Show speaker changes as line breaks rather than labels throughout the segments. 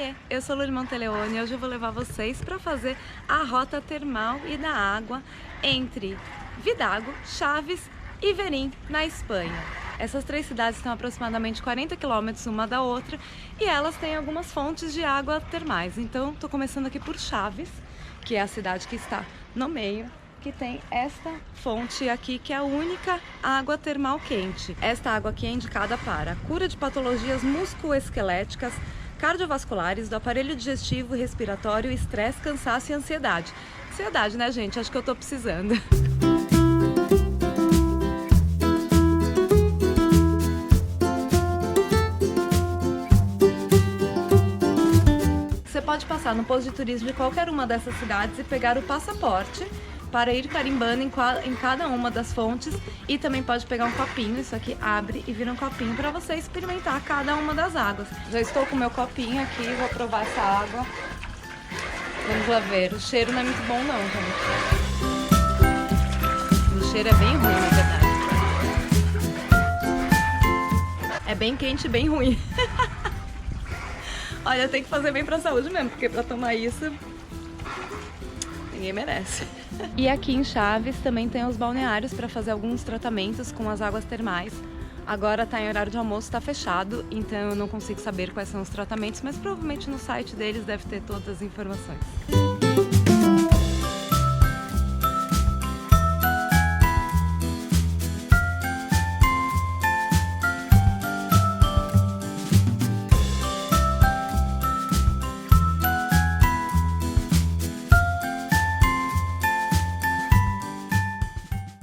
Oiê, eu sou Luri Monteleone e hoje eu vou levar vocês para fazer a rota termal e da água entre Vidago, Chaves e Verín, na Espanha. Essas três cidades estão a aproximadamente 40 quilômetros uma da outra e elas têm algumas fontes de água termais. Então, estou começando aqui por Chaves, que é a cidade que está no meio, que tem esta fonte aqui, que é a única água termal quente. Esta água aqui é indicada para cura de patologias musculoesqueléticas, cardiovasculares, do aparelho digestivo, respiratório, estresse, cansaço e ansiedade. Ansiedade, né, gente? Acho que eu tô precisando. Você pode passar no posto de turismo de qualquer uma dessas cidades e pegar o passaporte para ir carimbando em cada uma das fontes, e também pode pegar um copinho, isso aqui abre e vira um copinho para você experimentar cada uma das águas. Já estou com meu copinho aqui, vou provar essa água. Vamos lá ver, o cheiro não é muito bom não, gente. O cheiro é bem ruim, na verdade. É bem quente e bem ruim. Olha, tem que fazer bem pra saúde mesmo, porque pra tomar isso ninguém merece. E aqui em Chaves também tem os balneários para fazer alguns tratamentos com as águas termais. Agora tá em horário de almoço, tá fechado, então eu não consigo saber quais são os tratamentos, mas provavelmente no site deles deve ter todas as informações.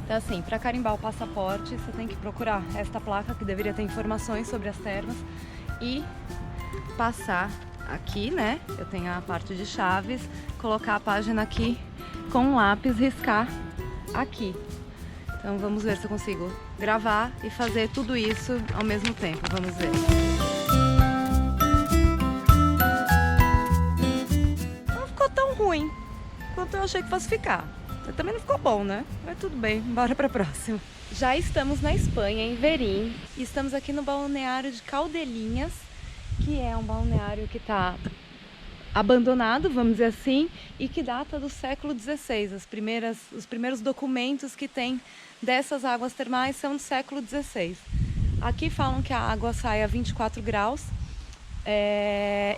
Então, assim, para carimbar o passaporte, você tem que procurar esta placa que deveria ter informações sobre as termas e passar aqui, né? Eu tenho a parte de Chaves, colocar a página aqui com um lápis, riscar aqui. Então vamos ver se eu consigo gravar e fazer tudo isso ao mesmo tempo. Vamos ver. Não ficou tão ruim quanto eu achei que fosse ficar. Também não ficou bom, né? Mas tudo bem, bora pra próxima. Já estamos na Espanha, em Verín, e estamos aqui no balneário de Caldelinhas, que é um balneário que está abandonado, vamos dizer assim, e que data do século XVI. Os primeiros documentos que tem dessas águas termais são do século XVI. Aqui falam que a água sai a 24 graus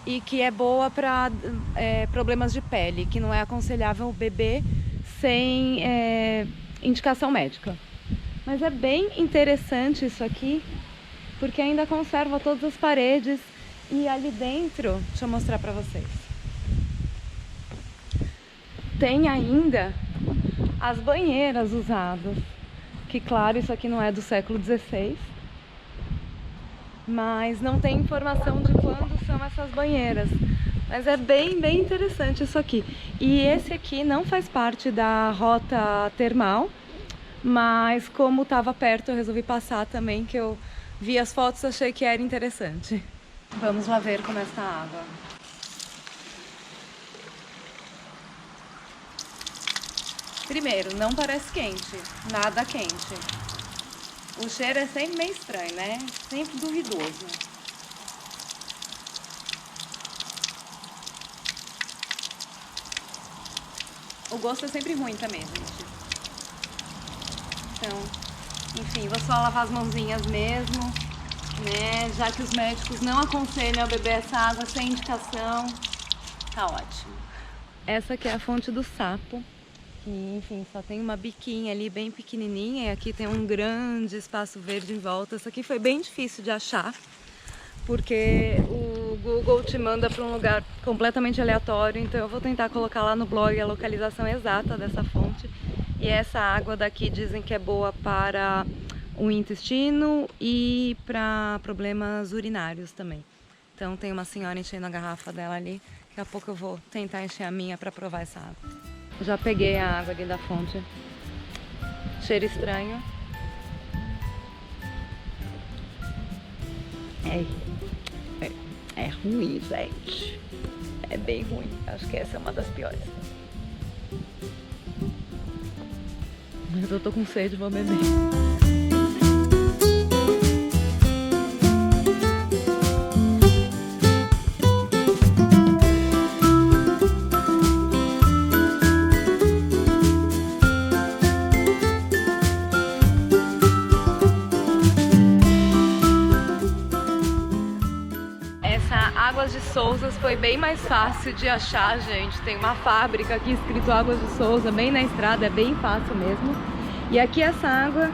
e que é boa para problemas de pele, que não é aconselhável beber sem indicação médica. Mas é bem interessante isso aqui, porque ainda conserva todas as paredes, e ali dentro, deixa eu mostrar para vocês, tem ainda as banheiras usadas, que claro, isso aqui não é do século XVI, mas não tem informação de quando são essas banheiras. Mas é bem interessante isso aqui. E esse aqui não faz parte da rota termal, mas como estava perto eu resolvi passar também, que eu vi as fotos e achei que era interessante. Vamos lá ver como é essa água. Primeiro, não parece quente, nada quente. O cheiro é sempre meio estranho, né? Sempre duvidoso. O gosto é sempre ruim também, gente. Então, enfim, vou só lavar as mãozinhas mesmo, né? Já que os médicos não aconselham a beber essa água sem indicação, tá ótimo. Essa aqui é a fonte do Sapo, que, enfim, só tem uma biquinha ali bem pequenininha, e aqui tem um grande espaço verde em volta. Isso aqui foi bem difícil de achar, porque o Google te manda para um lugar completamente aleatório, então eu vou tentar colocar lá no blog a localização exata dessa fonte. E essa água daqui dizem que é boa para o intestino e para problemas urinários também. Então tem uma senhora enchendo a garrafa dela ali, daqui a pouco eu vou tentar encher a minha para provar essa água. Já peguei a água ali da fonte. Cheiro estranho. É ruim, gente. É bem ruim. Acho que essa é uma das piores. Mas eu tô com sede, vou beber. Águas de Souza foi bem mais fácil de achar, gente. Tem uma fábrica aqui escrito Águas de Souza, bem na estrada, é bem fácil mesmo. E aqui essa água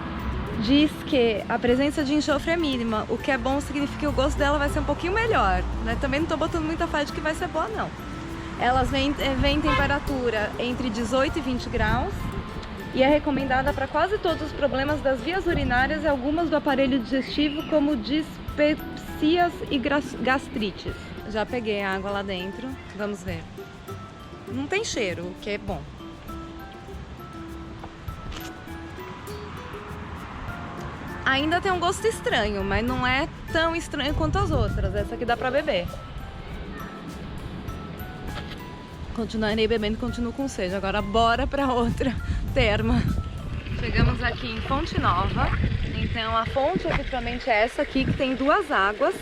diz que a presença de enxofre é mínima, o que é bom significa que o gosto dela vai ser um pouquinho melhor, né? Também não tô botando muita fé de que vai ser boa, não. Elas vêm em temperatura entre 18 e 20 graus e é recomendada para quase todos os problemas das vias urinárias e algumas do aparelho digestivo, como dispepsias e gastrites. Já peguei a água lá dentro, vamos ver. Não tem cheiro, o que é bom. Ainda tem um gosto estranho, mas não é tão estranho quanto as outras. Essa aqui dá pra beber. Continuarei bebendo e continuo com sede. Agora bora pra outra terma. Chegamos aqui em Fonte Nova. Então a fonte efetivamente é essa aqui, que tem duas águas,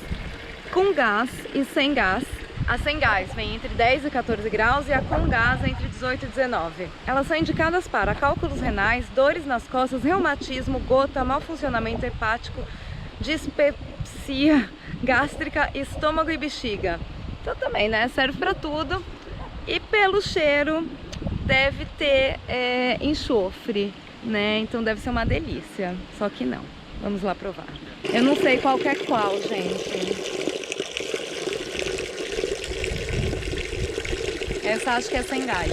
com gás e sem gás. A sem gás vem entre 10 e 14 graus e a com gás entre 18 e 19. Elas são indicadas para cálculos renais, dores nas costas, reumatismo, gota, mau funcionamento hepático, dispepsia gástrica, estômago e bexiga. Então também, né? Serve para tudo. E pelo cheiro deve ter enxofre, né? Então deve ser uma delícia. Só que não. Vamos lá provar. Eu não sei qual que é qual, gente. Essa acho que é sem gás.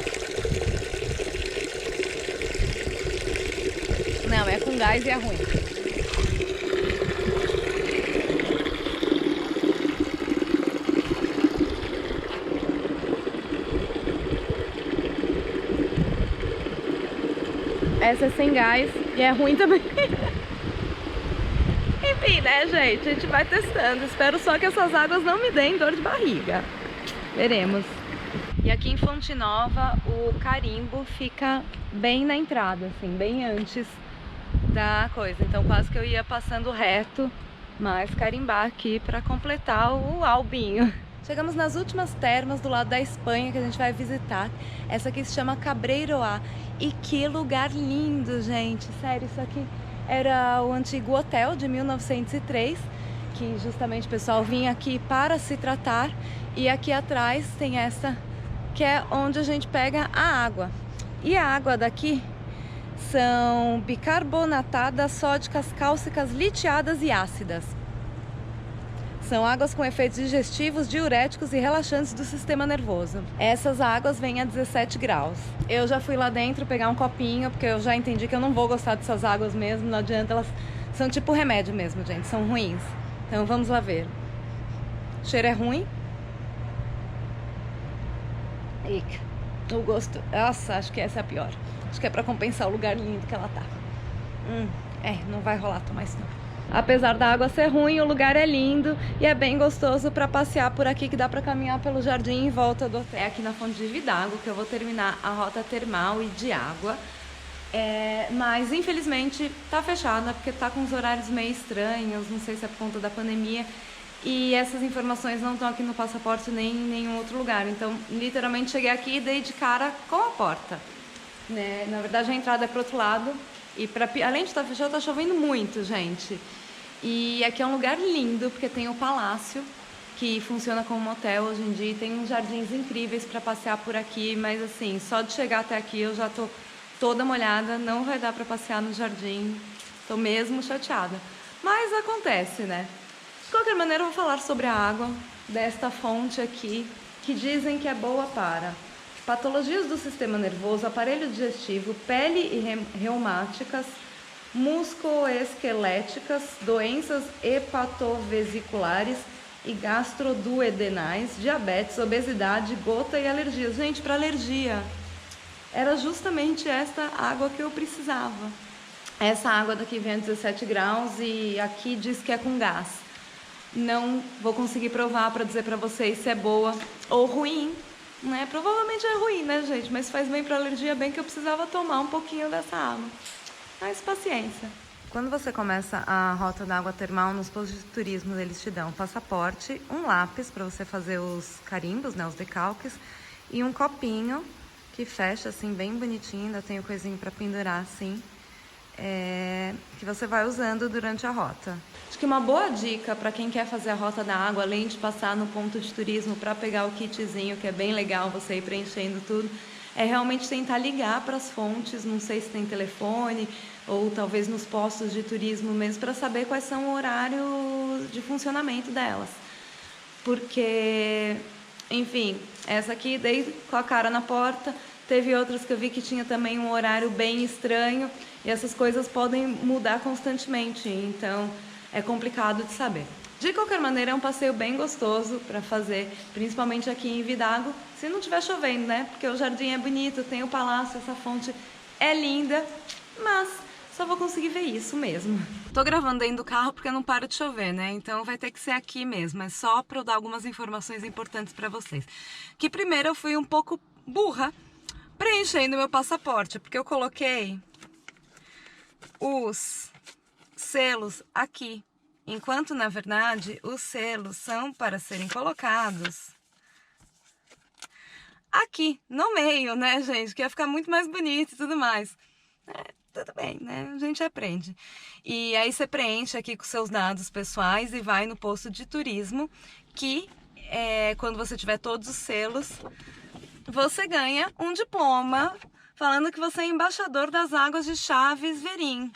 Não, é com gás e é ruim. Essa é sem gás e é ruim também. Enfim, né, gente? A gente vai testando. Espero só que essas águas não me deem dor de barriga. Veremos. E aqui em Fonte Nova, o carimbo fica bem na entrada, assim, bem antes da coisa. Então quase que eu ia passando reto, mas carimbar aqui para completar o albinho. Chegamos nas últimas termas do lado da Espanha que a gente vai visitar. Essa aqui se chama Cabreiroá. E que lugar lindo, gente! Sério, isso aqui era o antigo hotel de 1903, que justamente o pessoal vinha aqui para se tratar. E aqui atrás tem essa, que é onde a gente pega a água. E a água daqui são bicarbonatadas, sódicas, cálcicas, litiadas e ácidas. São águas com efeitos digestivos, diuréticos e relaxantes do sistema nervoso. Essas águas vêm a 17 graus. Eu já fui lá dentro pegar um copinho, porque eu já entendi que eu não vou gostar dessas águas mesmo, não adianta, elas são tipo remédio mesmo, gente, são ruins. Então vamos lá ver. O cheiro é ruim. O gosto, nossa, acho que essa é a pior. Acho que é pra compensar o lugar lindo que ela tá. Não vai rolar tomar isso não. Apesar da água ser ruim, o lugar é lindo e é bem gostoso pra passear por aqui, que dá pra caminhar pelo jardim em volta do hotel. É aqui na Fonte de Vidago que eu vou terminar a rota termal e de água. Mas infelizmente tá fechada, porque tá com os horários meio estranhos, não sei se é por conta da pandemia. E essas informações não estão aqui no passaporte nem em nenhum outro lugar. Então, literalmente, cheguei aqui e dei de cara com a porta. Né? Na verdade, a entrada é pro outro lado. E além de estar fechado, tá chovendo muito, gente. E aqui é um lugar lindo, porque tem o palácio, que funciona como motel hoje em dia. Tem uns jardins incríveis para passear por aqui. Mas, assim, só de chegar até aqui eu já tô toda molhada. Não vai dar para passear no jardim. Tô mesmo chateada. Mas acontece, né? De qualquer maneira, eu vou falar sobre a água desta fonte aqui, que dizem que é boa para patologias do sistema nervoso, aparelho digestivo, pele e reumáticas, musculoesqueléticas, doenças hepatovesiculares e gastroduodenais, diabetes, obesidade, gota e alergias. Gente, para alergia, era justamente esta água que eu precisava. Essa água daqui vem a 17 graus e aqui diz que é com gás. Não vou conseguir provar para dizer para vocês se é boa ou ruim, né? Provavelmente é ruim, né, gente? Mas faz bem para alergia, bem que eu precisava tomar um pouquinho dessa água. Mas paciência. Quando você começa a rota da água termal, nos postos de turismo eles te dão um passaporte, um lápis para você fazer os carimbos, né, os decalques, e um copinho que fecha assim bem bonitinho, ainda tem o coisinho para pendurar assim. que você vai usando durante a rota. Acho que uma boa dica para quem quer fazer a rota da água, além de passar no ponto de turismo para pegar o kitzinho, que é bem legal você ir preenchendo tudo, é realmente tentar ligar para as fontes, não sei se tem telefone ou talvez nos postos de turismo mesmo, para saber quais são o horário de funcionamento delas. Porque, enfim, essa aqui dei com a cara na porta, teve outras que eu vi que tinha também um horário bem estranho e essas coisas podem mudar constantemente, então é complicado de saber. De qualquer maneira, é um passeio bem gostoso para fazer, principalmente aqui em Vidago, se não estiver chovendo, né? Porque o jardim é bonito, tem o palácio, essa fonte é linda, mas só vou conseguir ver isso mesmo. Tô gravando dentro do carro porque não para de chover, né? Então vai ter que ser aqui mesmo, é só para eu dar algumas informações importantes para vocês. Que primeiro eu fui um pouco burra preenchendo meu passaporte, porque eu coloquei os selos aqui, enquanto na verdade os selos são para serem colocados aqui no meio, né, gente? Que ia ficar muito mais bonito e tudo mais. Tudo bem, né? A gente aprende. E aí você preenche aqui com seus dados pessoais e vai no posto de turismo, que quando você tiver todos os selos, você ganha um diploma falando que você é embaixador das águas de Chaves Verim.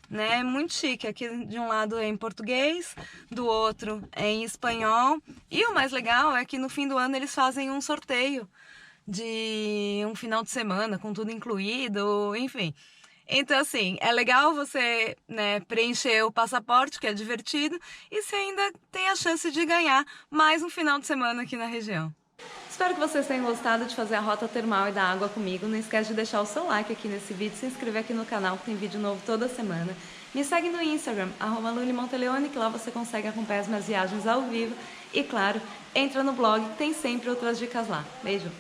Né? Muito chique. Aqui de um lado é em português, do outro é em espanhol. E o mais legal é que no fim do ano eles fazem um sorteio de um final de semana com tudo incluído, enfim. Então, assim, é legal você, né, preencher o passaporte, que é divertido, e você ainda tem a chance de ganhar mais um final de semana aqui na região. Espero que vocês tenham gostado de fazer a rota termal e da água comigo. Não esquece de deixar o seu like aqui nesse vídeo, se inscrever aqui no canal, que tem vídeo novo toda semana. Me segue no Instagram, @LuliMonteleone, que lá você consegue acompanhar as minhas viagens ao vivo. E, claro, entra no blog, que tem sempre outras dicas lá. Beijo!